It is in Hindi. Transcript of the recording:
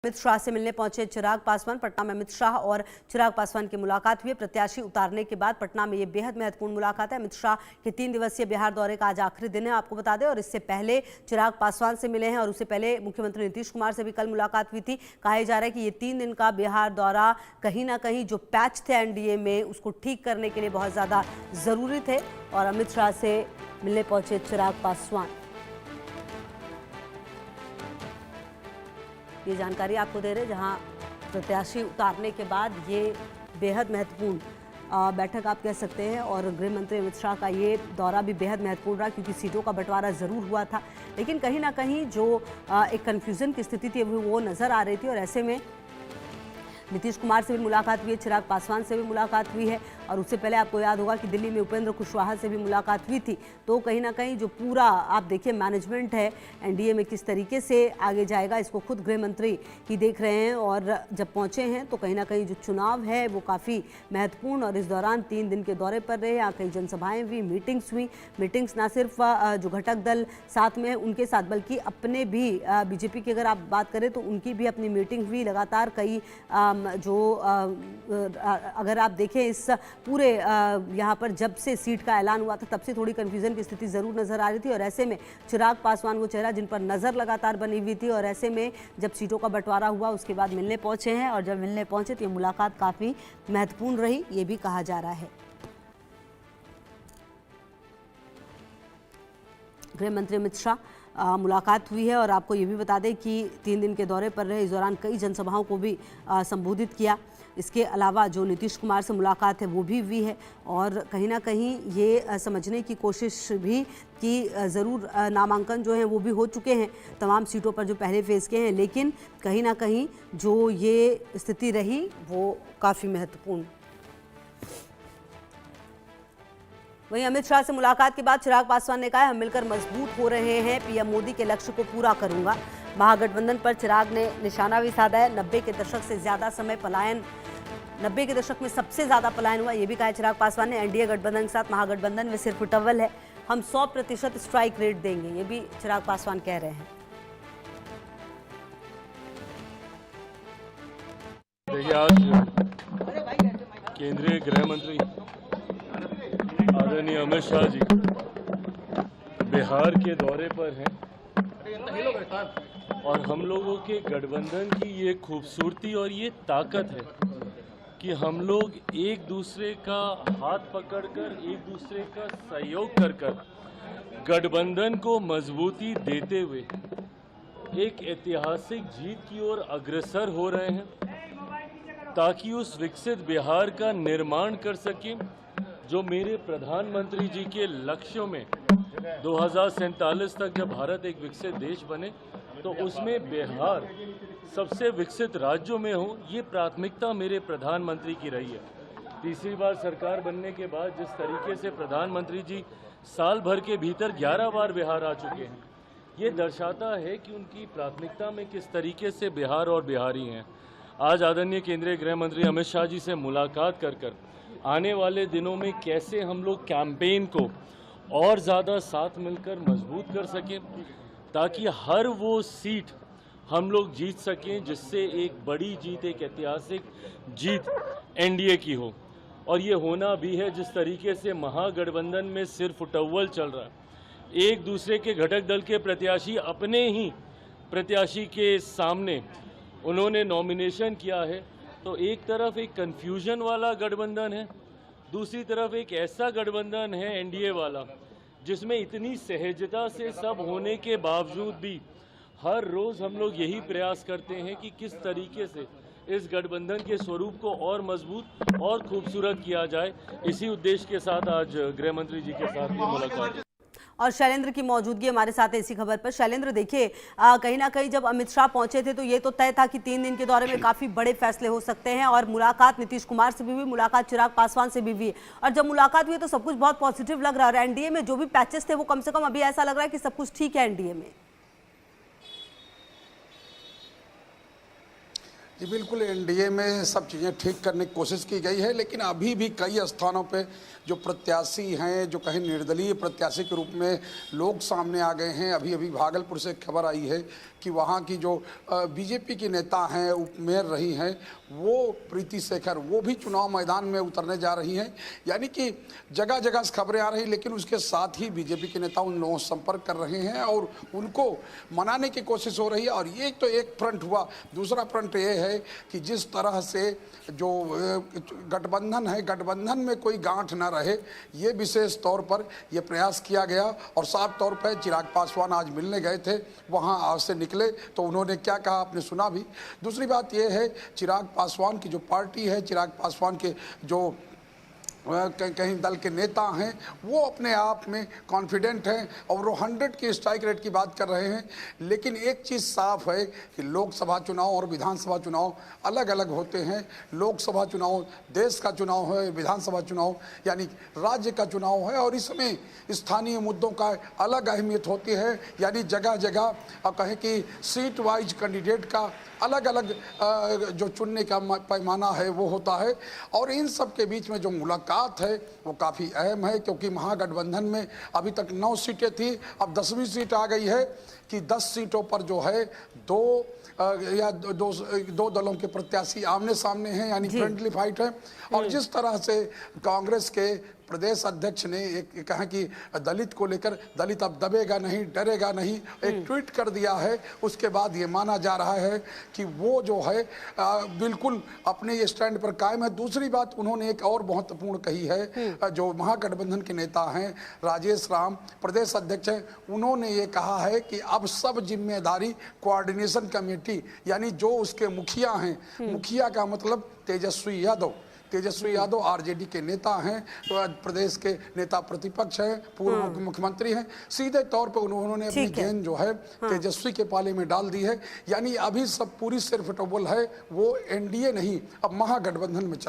अमित शाह से मिलने पहुंचे चिराग पासवान। पटना में अमित शाह और चिराग पासवान की मुलाकात हुई। प्रत्याशी उतारने के बाद पटना में ये बेहद महत्वपूर्ण मुलाकात है। अमित शाह के 3 दिवसीय बिहार दौरे का आज आखिरी दिन है, आपको बता दें। और इससे पहले चिराग पासवान से मिले हैं और उससे पहले मुख्यमंत्री नीतीश कुमार से भी कल मुलाकात हुई थी। कहा जा रहा है कि ये 3 दिन का बिहार दौरा कहीं ना कहीं जो पैच थे एनडीए में उसको ठीक करने के लिए बहुत ज़्यादा ज़रूरी थे। और अमित शाह से मिलने पहुंचे चिराग पासवान। ये जानकारी आपको दे रहे हैं, जहां प्रत्याशी उतारने के बाद ये बेहद महत्वपूर्ण बैठक आप कह सकते हैं। और गृह मंत्री अमित शाह का ये दौरा भी बेहद महत्वपूर्ण रहा, क्योंकि सीटों का बंटवारा ज़रूर हुआ था, लेकिन कहीं ना कहीं जो एक कन्फ्यूज़न की स्थिति थी वो नज़र आ रही थी। और ऐसे में नीतीश कुमार से भी मुलाकात हुई है, चिराग पासवान से भी मुलाकात हुई है। और उससे पहले आपको याद होगा कि दिल्ली में उपेंद्र कुशवाहा से भी मुलाकात हुई थी। तो कहीं ना कहीं जो पूरा आप देखिए मैनेजमेंट है एनडीए में किस तरीके से आगे जाएगा, इसको खुद गृह मंत्री ही देख रहे हैं। और जब पहुंचे हैं तो कहीं ना कहीं जो चुनाव है वो काफ़ी महत्वपूर्ण। और इस दौरान 3 दिन के दौरे पर रहे, यहाँ कई जनसभाएँ हुई, मीटिंग्स हुई। मीटिंग्स ना सिर्फ जो घटक दल साथ में है उनके साथ, बल्कि अपने भी बीजेपी की अगर आप बात करें तो उनकी भी अपनी मीटिंग हुई लगातार। कई अगर आप देखें इस पूरे यहाँ पर जब से सीट का ऐलान हुआ था तब से थोड़ी कन्फ्यूजन की स्थिति ज़रूर नज़र आ रही थी। और ऐसे में चिराग पासवान वो चेहरा जिन पर नज़र लगातार बनी हुई थी। और ऐसे में जब सीटों का बंटवारा हुआ उसके बाद मिलने पहुँचे हैं। और जब मिलने पहुँचे तो ये मुलाकात काफ़ी महत्वपूर्ण रही, ये भी कहा जा रहा है। गृह मंत्री अमित शाह मुलाकात हुई है। और आपको ये भी बता दें कि 3 दिन के दौरे पर रहे, इस दौरान कई जनसभाओं को भी संबोधित किया। इसके अलावा जो नीतीश कुमार से मुलाकात है वो भी हुई है। और कहीं ना कहीं ये समझने की कोशिश भी कि ज़रूर नामांकन जो हैं वो भी हो चुके हैं तमाम सीटों पर जो पहले फेज़ के हैं, लेकिन कहीं ना कहीं जो ये स्थिति रही वो काफ़ी महत्वपूर्ण। वहीं अमित शाह से मुलाकात के बाद चिराग पासवान ने कहा हम मिलकर मजबूत हो रहे हैं, पीएम मोदी के लक्ष्य को पूरा करूंगा। महागठबंधन पर चिराग ने निशाना भी साधा है। 90 के दशक से ज़्यादा समय पलायन, 90 के दशक में सबसे ज़्यादा पलायन हुआ, ये भी कहा चिराग पासवान ने। एनडीए गठबंधन के साथ महागठबंधन में सिर्फ टवल है, हम 100% स्ट्राइक रेट देंगे, ये भी चिराग पासवान कह रहे हैं। देखिए, आज केंद्रीय गृह मंत्री आदरणीय अमित शाह जी बिहार के दौरे पर हैं। और हम लोगों के गठबंधन की ये खूबसूरती और ये ताकत है कि हम लोग एक दूसरे का हाथ पकड़कर, एक दूसरे का सहयोग कर गठबंधन को मजबूती देते हुए एक ऐतिहासिक जीत की ओर अग्रसर हो रहे हैं, ताकि उस विकसित बिहार का निर्माण कर सकें जो मेरे प्रधानमंत्री जी के लक्ष्यों में 2047 तक जब भारत एक विकसित देश बने तो उसमें बिहार सबसे विकसित राज्यों में हो, ये प्राथमिकता मेरे प्रधानमंत्री की रही है। तीसरी बार सरकार बनने के बाद जिस तरीके से प्रधानमंत्री जी साल भर के भीतर 11 बार बिहार आ चुके हैं, ये दर्शाता है कि उनकी प्राथमिकता में किस तरीके से बिहार और बिहारी हैं। आज आदरणीय केंद्रीय गृह मंत्री अमित शाह जी से मुलाकात कर आने वाले दिनों में कैसे हम लोग कैंपेन को और ज़्यादा साथ मिलकर मजबूत कर सकें, ताकि हर वो सीट हम लोग जीत सकें जिससे एक बड़ी जीत, एक ऐतिहासिक जीत एनडीए की हो। और ये होना भी है जिस तरीके से महागठबंधन में सिर्फ टव्वल चल रहा है। एक दूसरे के घटक दल के प्रत्याशी अपने ही प्रत्याशी के सामने उन्होंने नॉमिनेशन किया है। तो एक तरफ एक कन्फ्यूजन वाला गठबंधन है, दूसरी तरफ एक ऐसा गठबंधन है एनडीए वाला जिसमें इतनी सहजता से सब होने के बावजूद भी हर रोज़ हम लोग यही प्रयास करते हैं कि किस तरीके से इस गठबंधन के स्वरूप को और मजबूत और खूबसूरत किया जाए। इसी उद्देश्य के साथ आज गृह मंत्री जी के साथ भी मुलाकात। और शैलेंद्र की मौजूदगी हमारे साथ है इसी खबर पर। शैलेंद्र, देखिए कहीं ना कहीं जब अमित शाह पहुंचे थे तो ये तो तय था कि 3 दिन के दौरे में काफ़ी बड़े फैसले हो सकते हैं। और मुलाकात नीतीश कुमार से भी हुई, मुलाकात चिराग पासवान से भी हुई। और जब मुलाकात हुई तो सब कुछ बहुत पॉजिटिव लग रहा है। और एनडीए में जो भी पैचेस थे वो कम से कम अभी ऐसा लग रहा है कि सब कुछ ठीक है एनडीए में। जी बिल्कुल, एनडीए में सब चीज़ें ठीक करने की कोशिश की गई है, लेकिन अभी भी कई स्थानों पे जो प्रत्याशी हैं, जो कहीं निर्दलीय प्रत्याशी के रूप में लोग सामने आ गए हैं। अभी अभी भागलपुर से खबर आई है कि वहाँ की जो बीजेपी की नेता हैं, उप मेयर रही हैं, वो प्रीति शेखर, वो भी चुनाव मैदान में उतरने जा रही हैं। यानी कि जगह जगह से खबरें आ रही, लेकिन उसके साथ ही बीजेपी के नेता उन लोगों से संपर्क कर रहे हैं और उनको मनाने की कोशिश हो रही है। और ये तो एक फ्रंट हुआ, दूसरा फ्रंट ये है कि जिस तरह से जो गठबंधन है, गठबंधन में कोई गांठ ना रहे, ये विशेष तौर पर यह प्रयास किया गया। और साफ तौर पर चिराग पासवान आज मिलने गए थे, वहाँ से निकले तो उन्होंने क्या कहा आपने सुना भी। दूसरी बात यह है, चिराग पासवान की जो पार्टी है, चिराग पासवान के जो कहीं दल के नेता हैं, वो अपने आप में कॉन्फिडेंट हैं और वो 100 की स्ट्राइक रेट की बात कर रहे हैं। लेकिन एक चीज़ साफ है कि लोकसभा चुनाव और विधानसभा चुनाव अलग अलग होते हैं। लोकसभा चुनाव देश का चुनाव है, विधानसभा चुनाव यानी राज्य का चुनाव है, और इसमें स्थानीय मुद्दों का अलग अहमियत होती है। यानी जगह जगह अब कहें कि सीट वाइज कैंडिडेट का अलग अलग जो चुनने का पैमाना है वो होता है। और इन सब के बीच में जो मुलाकात है वो काफ़ी अहम है, क्योंकि महागठबंधन में अभी तक 9 सीटें थी, अब 10वीं सीट आ गई है कि 10 सीटों पर जो है दो दलों के प्रत्याशी आमने सामने हैं, यानी फ्रेंडली फाइट है। और जिस तरह से कांग्रेस के प्रदेश अध्यक्ष ने एक कहा कि दलित को लेकर, दलित अब दबेगा नहीं, डरेगा नहीं, एक ट्वीट कर दिया है। उसके बाद ये माना जा रहा है कि वो जो है बिल्कुल अपने ये स्टैंड पर कायम है। दूसरी बात उन्होंने एक और महत्वपूर्ण कही है, जो महागठबंधन के नेता हैं, राजेश राम प्रदेश अध्यक्ष हैं, उन्होंने ये कहा है कि अब सब जिम्मेदारी कोऑर्डिनेशन कमेटी यानी जो उसके मुखिया हैं, मुखिया का मतलब तेजस्वी यादव आरजेडी के नेता हैं, तो प्रदेश के नेता प्रतिपक्ष हैं, पूर्व मुख्यमंत्री हैं, सीधे तौर पर उन्होंने अपनी गेंद जो है तेजस्वी के पाले में डाल दी है। यानी अभी सब पूरी सिर्फ टोबल है, वो एनडीए नहीं, अब महागठबंधन में